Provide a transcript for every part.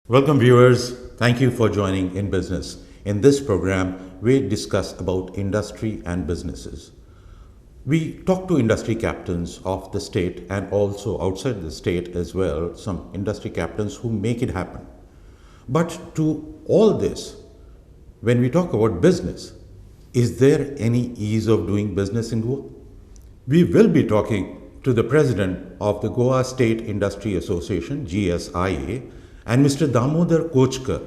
Welcome viewers. Thank you for joining In Business. In this program, we discuss about industry and businesses. We talk to industry captains of the state and also outside the state as well, some industry captains who make it happen. But to all this, when we talk about business, is there any ease of doing business in Goa? We will be talking to the president of the Goa State Industry Association, GSIA, and Mr. Damodar Kochkar,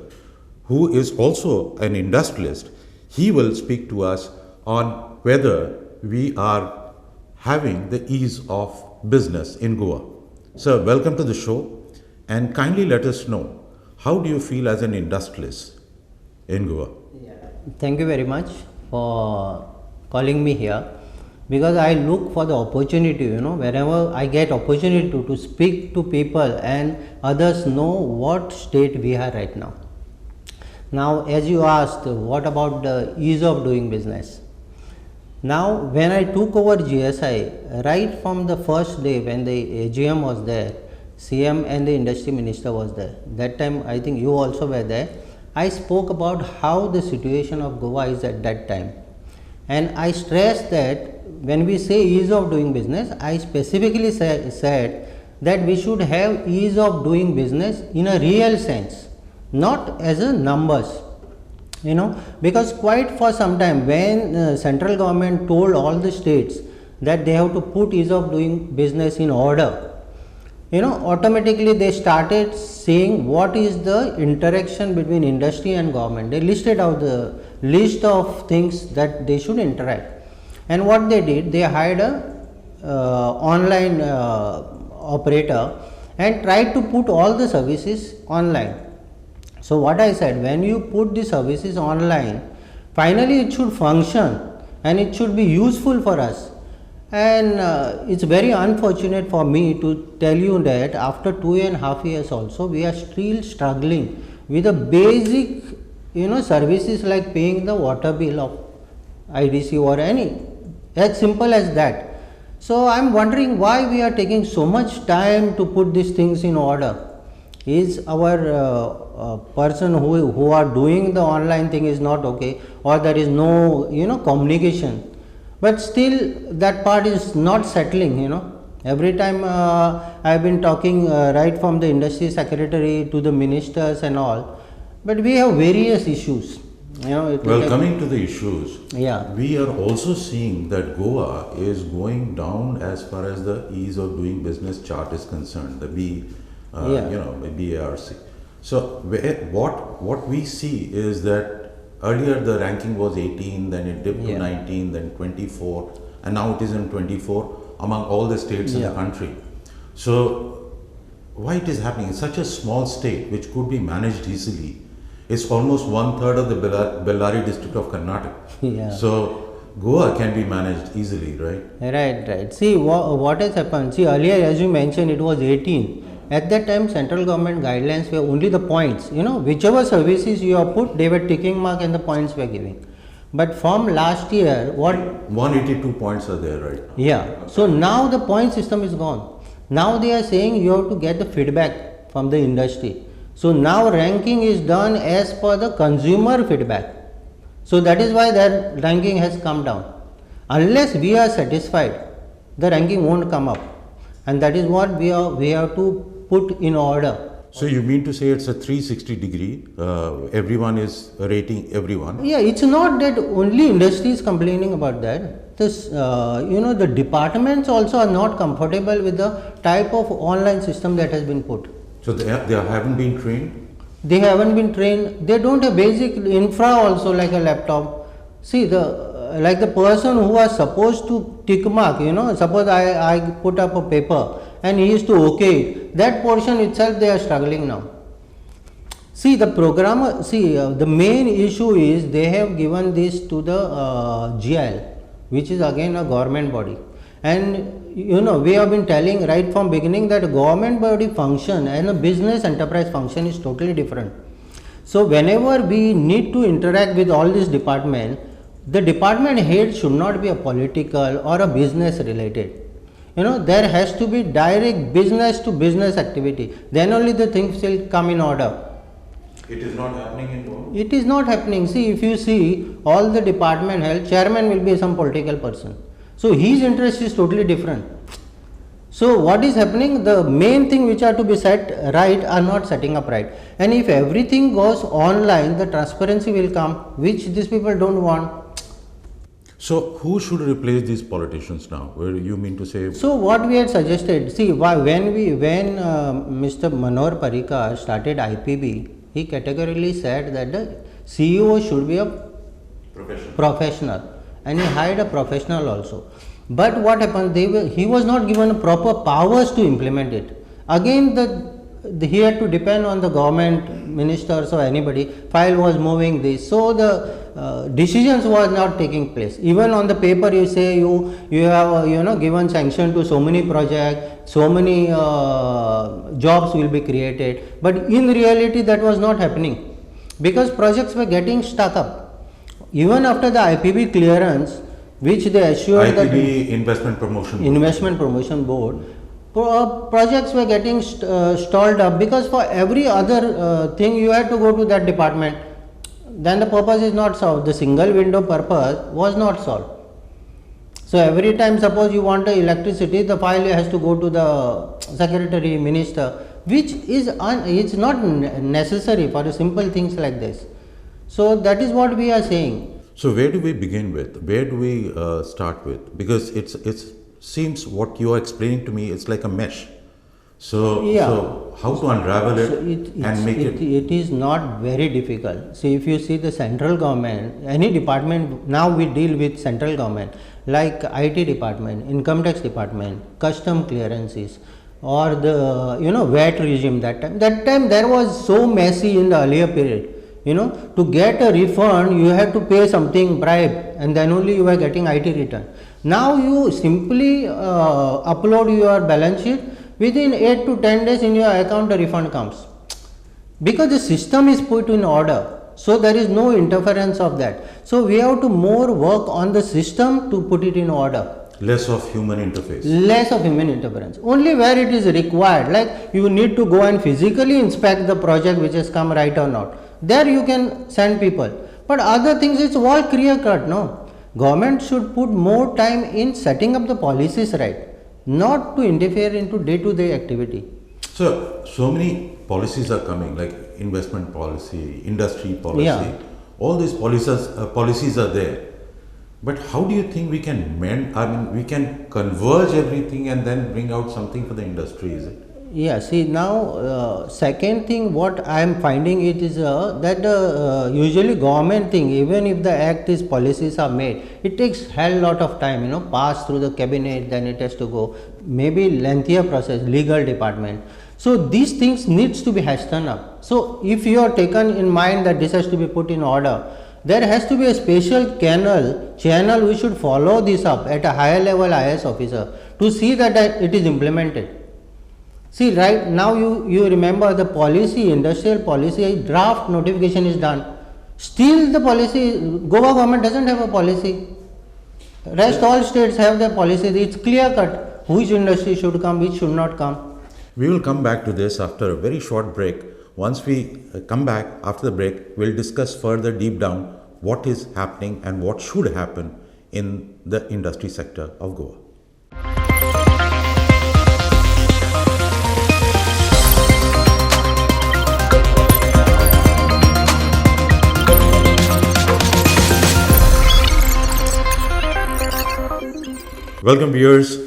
who is also an industrialist. He will speak to us on whether we are having the ease of business in Goa. Sir, welcome to the show and kindly let us know, how do you feel as an industrialist in Goa? Thank you very much for calling me here, because I look for the opportunity, wherever I get opportunity to speak to people and others know what state we are right now. Now, as you asked, what about the ease of doing business? Now, when I took over GSI, right from the first day when the AGM was there, CM and the industry minister was there. That time, I think you also were there. I spoke about how the situation of Goa is at that time. And I stressed that when we say ease of doing business, I specifically said that we should have ease of doing business in a real sense, not as a numbers. Because quite for some time when central government told all the states that they have to put ease of doing business in order, automatically they started saying what is the interaction between industry and government. They listed out the list of things that they should interact. And what they did, they hired a online operator and tried to put all the services online. So what I said, when you put the services online, finally it should function and it should be useful for us. And it's very unfortunate for me to tell you that after 2.5 years also, we are still struggling with the basic, services like paying the water bill of IDC or any, as simple as that. So I'm wondering why we are taking so much time to put these things in order. Is our person who are doing the online thing is not okay, or there is no communication? But still that part is not settling. Every time I've been talking right from the industry secretary to the ministers and all, but we have various issues. Coming to the issues, yeah, we are also seeing that Goa is going down as far as the ease of doing business chart is concerned, the BARC. So what we see is that earlier the ranking was 18, then it dipped to 19, then 24, and now it is in 24 among all the states in the country. So why it is happening? It's such a small state which could be managed easily. It's almost 1/3 of the Bellary district of Karnataka. Yeah. So Goa can be managed easily, right? Right. See, what has happened? See, earlier, as you mentioned, it was 18. At that time, central government guidelines were only the points. Whichever services you have put, they were ticking mark and the points were giving. But from last year, what? 182 points are there, right? Yeah. So now the point system is gone. Now they are saying you have to get the feedback from the industry. So now ranking is done as per the consumer feedback. So that is why their ranking has come down. Unless we are satisfied, the ranking won't come up. And that is what we have to put in order. So you mean to say it's a 360 degree, everyone is rating everyone? Yeah, it's not that only industry is complaining about that. The departments also are not comfortable with the type of online system that has been put. So they haven't been trained? They haven't been trained. They don't have basic infra also like a laptop. See, like the person who was supposed to tick mark, suppose I put up a paper and he used to okay it. That portion itself they are struggling now. See, the programmer, the main issue is they have given this to the GIL, which is again a government body. And we have been telling right from beginning that government body function and a business enterprise function is totally different. So whenever we need to interact with all these departments, the department head should not be a political or a business related. There has to be direct business to business activity. Then only the things will come in order. It is not happening in Goa. It is not happening. See, if you see all the department health, chairman will be some political person. So his interest is totally different. So what is happening? The main thing which are to be set right are not setting up right. And if everything goes online, the transparency will come, which these people don't want. So who should replace these politicians now? Where you mean to say? So what we had suggested, see, when Mr. Manohar Parrikar started IPB, he categorically said that the CEO should be a professional, and he hired a professional also. But what happened? He was not given proper powers to implement it. Again, he had to depend on the government ministers or anybody. File was moving this, so the decisions was not taking place. Even on the paper, you say you have given sanction to so many projects, so many jobs will be created. But in reality, that was not happening because projects were getting stuck up. Even after the IPB clearance, which they assured IPB Investment Promotion Board, projects were getting stalled up because for every other thing you had to go to that department. Then the purpose is not solved. The single window purpose was not solved. So every time, suppose you want the electricity, the file has to go to the secretary, minister, which is it's not necessary for the simple things like this. So that is what we are saying. So where do we begin with? Where do we start with? Because it seems what you are explaining to me is like a mesh. So how to unravel it, and make it? It is not very difficult. See, if you see the central government, any department, now we deal with central government, like IT department, income tax department, custom clearances, or the VAT regime. That time there was so messy in the earlier period. To get a refund, you had to pay something bribe, and then only you were getting IT return. Now you simply upload your balance sheet. Within 8 to 10 days in your account, the refund comes. Because the system is put in order. So there is no interference of that. So we have to more work on the system to put it in order. Less of human interface. Less of human interference. Only where it is required, like you need to go and physically inspect the project which has come right or not. There you can send people. But other things, it's all clear cut, no? Government should put more time in setting up the policies right, not to interfere into day-to-day activity. So many policies are coming, like investment policy, industry policy. Yeah. All these policies are there. But how do you think we can we can converge everything and then bring out something for the industry, is it? Yeah, see now, second thing what I am finding it is that usually government thing, even if the act is policies are made, it takes hell lot of time, pass through the cabinet, then it has to go, maybe lengthier process, legal department. So these things needs to be hashed up. So if you are taken in mind that this has to be put in order, there has to be a special channel we should follow this up at a higher level IS officer to see that it is implemented. See, right now you remember the policy, industrial policy draft notification is done. Still the policy, Goa government doesn't have a policy. Rest all states have their policies. It's clear cut which industry should come, which should not come. We will come back to this after a very short break. Once we come back after the break, we'll discuss further deep down what is happening and what should happen in the industry sector of Goa. Welcome viewers,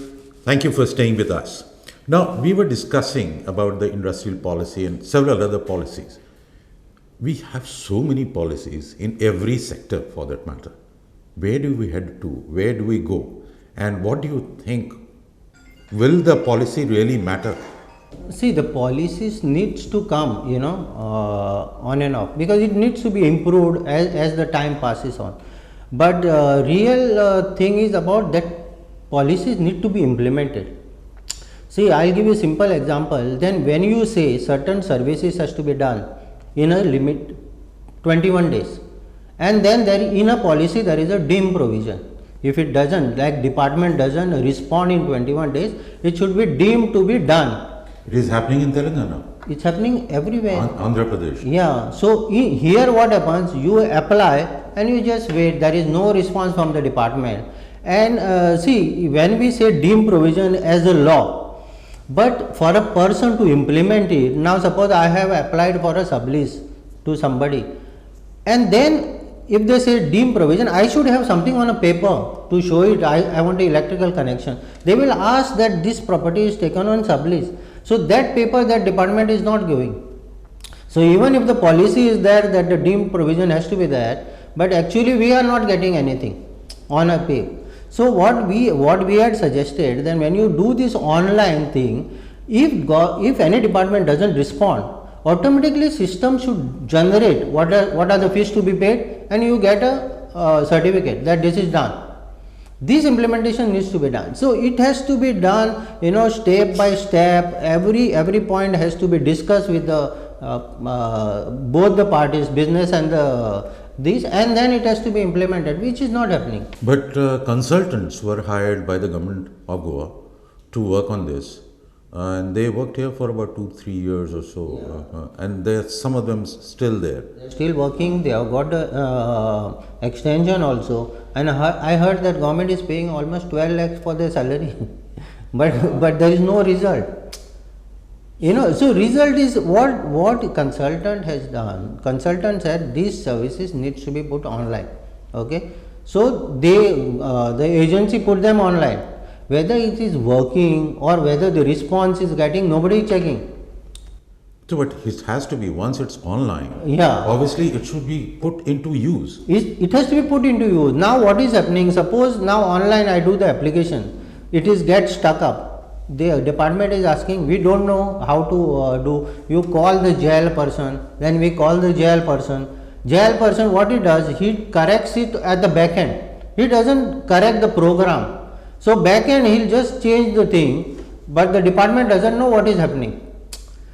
thank you for staying with us. Now we were discussing about the industrial policy and several other policies. We have so many policies in every sector for that matter. Where do we head to? Where do we go? And what do you think? Will the policy really matter? See, the policies needs to come, on and off, because it needs to be improved as the time passes on. But real thing is about that policies need to be implemented. See, I'll give you a simple example. Then when you say certain services has to be done in a limit 21 days, and then in a policy there is a dim provision. If it doesn't, like department doesn't respond in 21 days, it should be deemed to be done. It is happening in Telangana. It's happening everywhere. Andhra Pradesh. Yeah, so here what happens, you apply and you just wait, there is no response from the department. And see, when we say deemed provision as a law, but for a person to implement it, now suppose I have applied for a sublease to somebody, and then if they say deemed provision, I should have something on a paper to show it, I want an electrical connection. They will ask that this property is taken on sublease. So that paper that department is not giving. So even if the policy is there that the deemed provision has to be there, but actually we are not getting anything on a pay. So what we had suggested, then when you do this online thing, if any department doesn't respond, automatically system should generate what are the fees to be paid, and you get a certificate that this is done. This implementation needs to be done. So it has to be done, step by step. Every point has to be discussed with the both the parties, business and this, and then it has to be implemented, which is not happening. But consultants were hired by the government of Goa to work on this, and they worked here for about 2-3 years or so, and some of them still there. They're still working. They have got the extension also, and I heard that government is paying almost 12 lakhs for their salary, but there is no result. So result is what consultant has done. Consultant said these services needs to be put online. Okay, so the agency put them online. Whether it is working or whether the response is getting, nobody is checking. So, but it has to be, once it's online, Yeah. obviously it should be put into use. It has to be put into use. Now what is happening? Suppose now online I do the application, it is get stuck up. The department is asking, we don't know how to do. You call the jail person, then we call the jail person. Jail person, what he does, he corrects it at the back end. He doesn't correct the program. So back end he'll just change the thing, but the department doesn't know what is happening.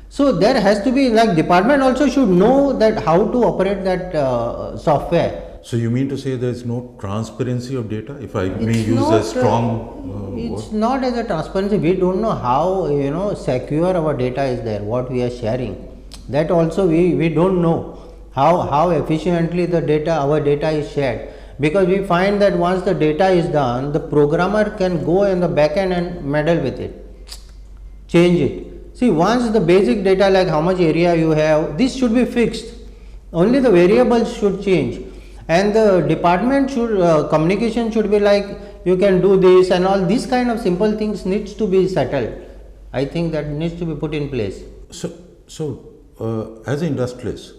So there has to be, like, department also should know that how to operate that software. So you mean to say there is no transparency of data, if I may It's use not, a strong it's word? not as a transparency. We don't know how secure our data is there, what we are sharing. That also we don't know how efficiently our data is shared, because we find that once the data is done, the programmer can go in the back end and meddle with it, change it. See, once the basic data like how much area you have, this should be fixed. Only the variables should change. And the department should, communication should be like, you can do this, and all these kind of simple things needs to be settled. I think that needs to be put in place. So as an industrialist,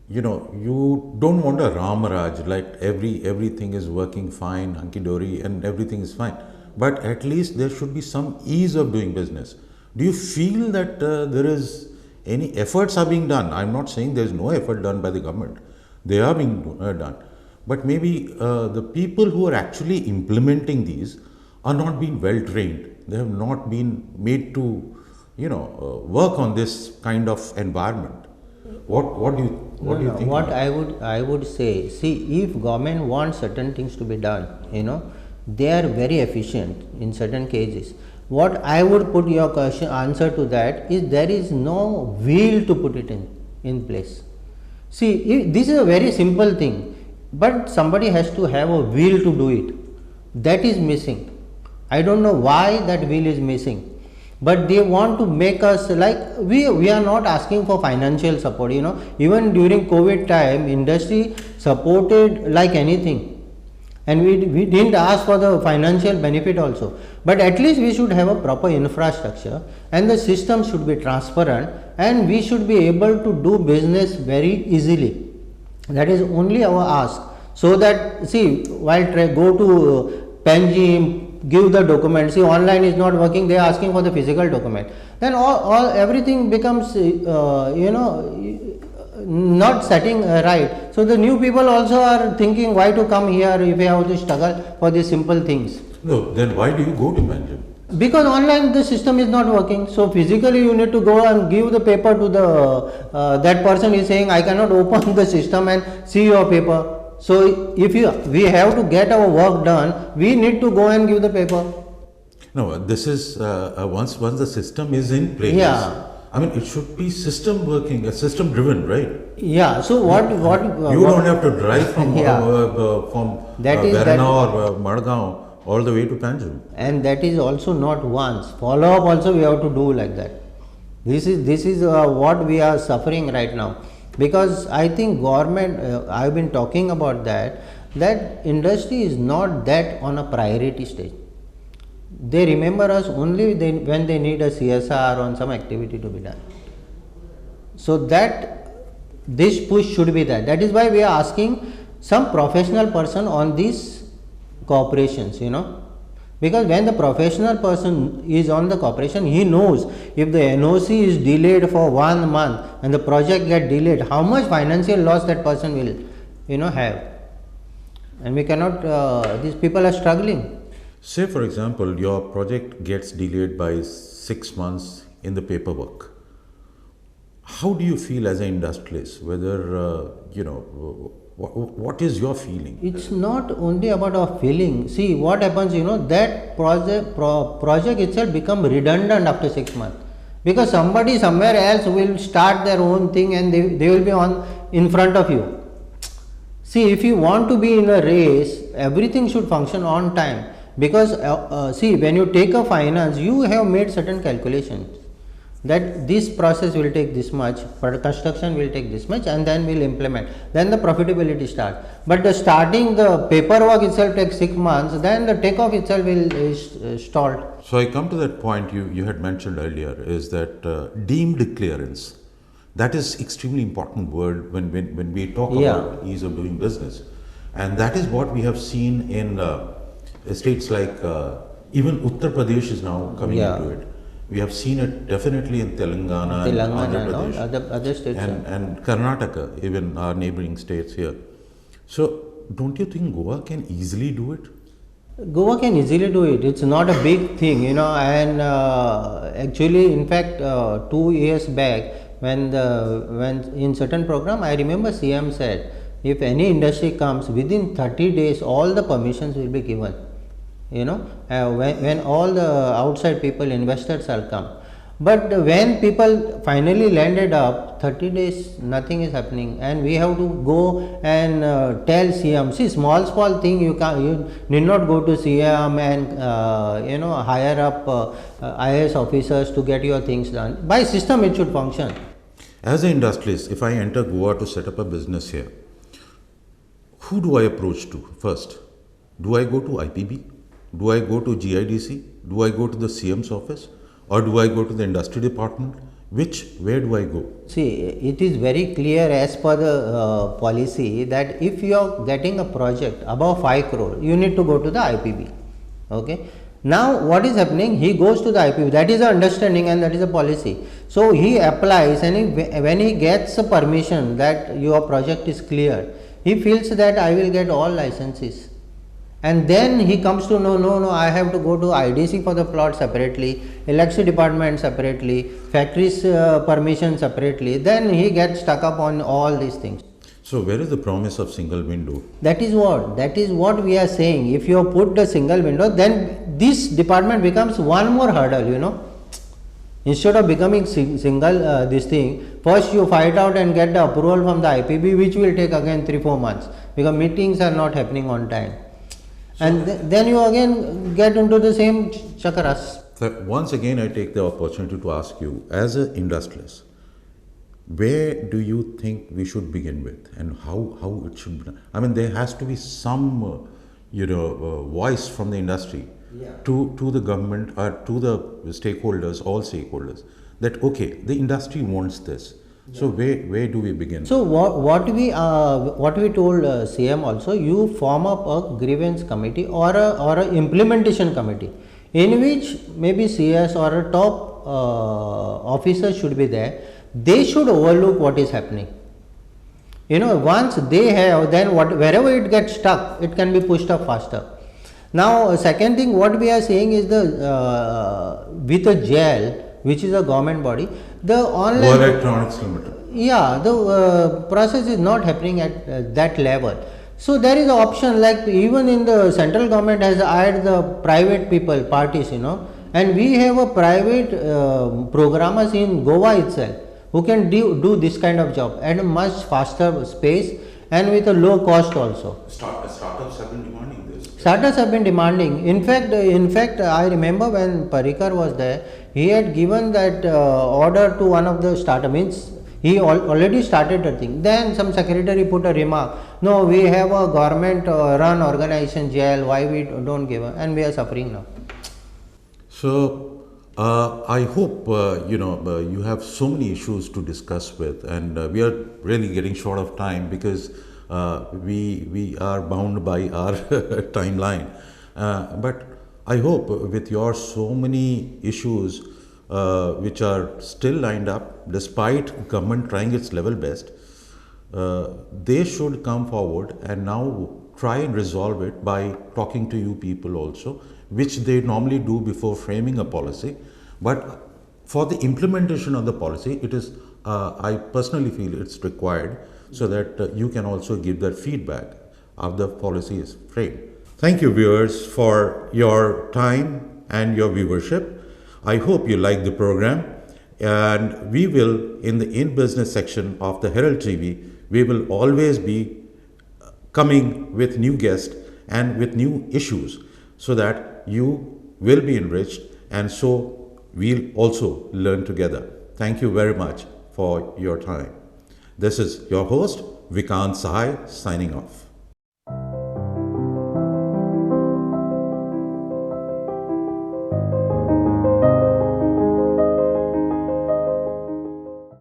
you don't want a Ramaraj, like everything is working fine, hunky-dory, and everything is fine. But at least there should be some ease of doing business. Do you feel that there is any efforts are being done? I'm not saying there is no effort done by the government. They are being done. But maybe the people who are actually implementing these are not being well trained. They have not been made to, work on this kind of environment. What do you think? What I would say, see, if government wants certain things to be done, they are very efficient in certain cases. What I would put your answer to that is, there is no will to put it in place. See, this is a very simple thing, but somebody has to have a will to do it. That is missing. I don't know why that will is missing. But they want to make us like, we are not asking for financial support. Even during COVID time, industry supported like anything, and we didn't ask for the financial benefit also. But at least we should have a proper infrastructure, and the system should be transparent, and we should be able to do business very easily. That is only our ask. So that, see, while go to Panjim, give the document. See, online is not working, they are asking for the physical document. Then everything becomes not setting right. So the new people also are thinking, why to come here if we have to struggle for these simple things. No, then why do you go to Panjim? Because online the system is not working. So physically you need to go and give the paper to the that person is saying, I cannot open the system and see your paper. So if we have to get our work done, we need to go and give the paper. No, this is once the system is in place. Yeah. I mean, it should be system working, system driven, right? Yeah. So what You don't have to drive from Yeah. That is Verna that, or Madgaon all the way to Panjim. and that is also not once. Follow up also we have to do like that. This is what we are suffering right now, because I think government. I've been talking about that industry is not that on a priority stage. They remember us only when they need a CSR on some activity to be done. So that this push should be there. That is why we are asking some professional person on these corporations, because when the professional person is on the corporation, he knows if the NOC is delayed for 1 month and the project get delayed, how much financial loss that person will, have. And we cannot. These people are struggling. Say, for example, your project gets delayed by 6 months in the paperwork. How do you feel as an industrialist? Whether, what is your feeling? It's not only about our feeling. See what happens, that project itself become redundant after 6 months, because somebody somewhere else will start their own thing and they will be on in front of you. See, if you want to be in a race, everything should function on time, because see, when you take a finance, you have made certain calculations that this process will take this much, construction will take this much, and then we'll implement, then the profitability starts. But the paperwork itself takes 6 months, then the takeoff itself is stalled. So I come to that point you had mentioned earlier, is that deemed clearance. That is extremely important word when we talk about ease of doing business, and that is what we have seen in states like even Uttar Pradesh is now coming into it. We have seen it definitely in Telangana and Andhra Pradesh, other states, and Karnataka, even our neighboring states here. So don't you think Goa can easily do it? Goa can easily do it. It's not a big thing, and actually, in fact, 2 years back, when in certain program, I remember CM said, if any industry comes within 30 days, all the permissions will be given. When all the outside people, investors will come. But when people finally landed up, 30 days, nothing is happening, and we have to go and tell CM. See, small thing, you need not go to CM and hire up IAS officers to get your things done. By system, it should function. As an industrialist, if I enter Goa to set up a business here, who do I approach to first? Do I go to IPB? Do I go to GIDC? Do I go to the CM's office? Or do I go to the industry department? Where do I go? See, it is very clear as per the policy that if you are getting a project above 5 crore, you need to go to the IPB. Okay. Now, what is happening? He goes to the IPB. That is the understanding and that is the policy. So, he applies, and when he gets a permission that your project is clear, he feels that I will get all licenses. And then he comes to know, no, I have to go to IDC for the plot separately, electricity department separately, factories permission separately. Then he gets stuck up on all these things. So where is the promise of single window? That is what we are saying. If you have put the single window, then this department becomes one more hurdle, Instead of becoming single this thing, first you fight out and get the approval from the IPB, which will take again 3-4 months, because meetings are not happening on time. And then you again get into the same chakaras. So once again, I take the opportunity to ask you, as an industrialist, where do you think we should begin with, and how it should be done? I mean, there has to be some, voice from the industry to the government or to the stakeholders, all stakeholders, that okay, the industry wants this. So where do we begin? So what we told CM also, you form up a grievance committee or a implementation committee, in which maybe CS or a top officer should be there. They should overlook what is happening. Once they have, then wherever it gets stuck, it can be pushed up faster. Now, second thing, what we are saying is with a jail, which is a government body, the online Electronics Limited. Yeah, the process is not happening at that level. So there is an option, like even in the central government has hired the private people, parties, And we have a private programmers in Goa itself who can do this kind of job at a much faster space and with a low cost also. Startups have been demanding this. Startups have been demanding. In fact, I remember when Parikar was there, he had given that order to one of the startup. Means he already started the thing. Then some secretary put a remark. No, we have a government run organization jail. Why we don't give? And we are suffering now. So I hope you have so many issues to discuss with, and we are really getting short of time because we are bound by our timeline. But I hope with your so many issues which are still lined up, despite government trying its level best, they should come forward and now try and resolve it by talking to you people also, which they normally do before framing a policy. But for the implementation of the policy, it is, I personally feel it's required so that you can also give that feedback how the policy is framed. Thank you, viewers, for your time and your viewership. I hope you like the program, and we will, in the In Business section of the Herald TV, we will always be coming with new guests and with new issues so that you will be enriched, and so we'll also learn together. Thank you very much for your time. This is your host, Vikant Sahai, signing off.